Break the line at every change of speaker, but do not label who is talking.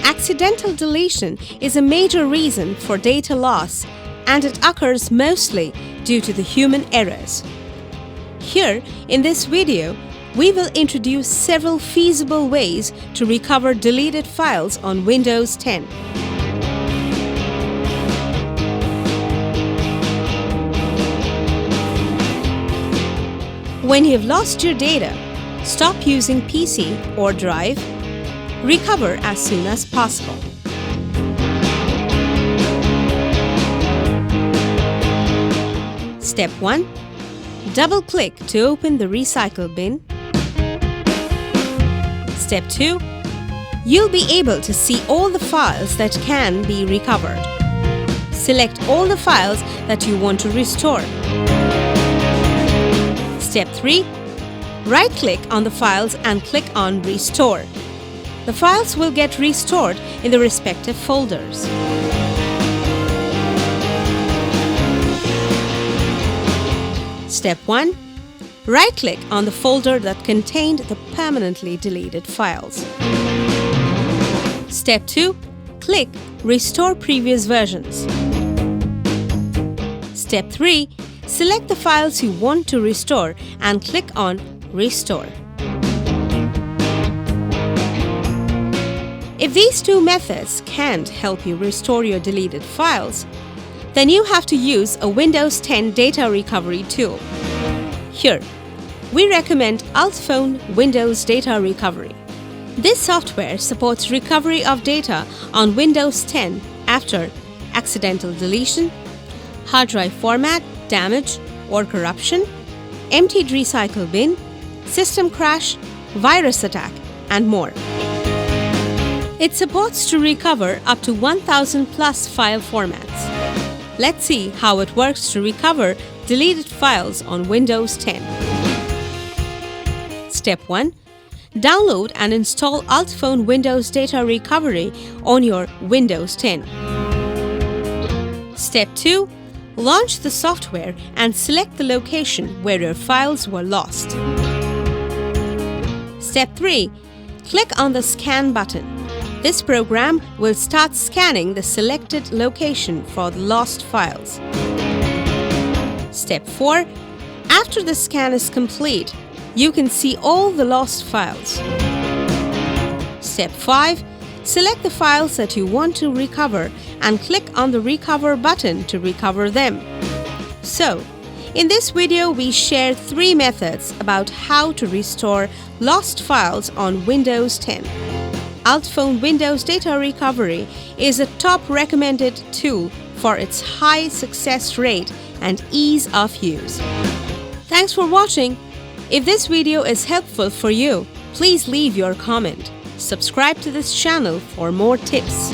Accidental deletion is a major reason for data loss, and it occurs mostly due to the human errors. Here, in this video, we will introduce several feasible ways to recover deleted files on Windows 10. When you've lost your data, stop using PC or drive. Recover as soon as possible. Step 1. Double-click to open the recycle bin. Step 2. You'll be able to see all the files that can be recovered. Select all the files that you want to restore. Step 3. Right-click on the files and click on Restore. The files will get restored in the respective folders. Step 1. Right-click on the folder that contained the permanently deleted files. Step 2. Click Restore Previous Versions. Step 3. Select the files you want to restore and click on Restore. If these two methods can't help you restore your deleted files, then you have to use a Windows 10 data recovery tool. Here, we recommend Altphone Windows Data Recovery. This software supports recovery of data on Windows 10 after accidental deletion, hard drive format, damage or corruption, emptied recycle bin, system crash, virus attack, and more. It supports to recover up to 1,000 plus file formats. Let's see how it works to recover deleted files on Windows 10. Step 1. Download and install Altphone Windows Data Recovery on your Windows 10. Step 2. Launch the software and select the location where your files were lost. Step 3. Click on the Scan button. This program will start scanning the selected location for the lost files. Step 4. After the scan is complete, you can see all the lost files. Step 5. Select the files that you want to recover and click on the Recover button to recover them. So, in this video we share 3 methods about how to restore lost files on Windows 10. Altphone Windows Data Recovery is a top recommended tool for its high success rate and ease of use. Thanks for watching. If this video is helpful for you, please leave your comment. Subscribe to this channel for more tips.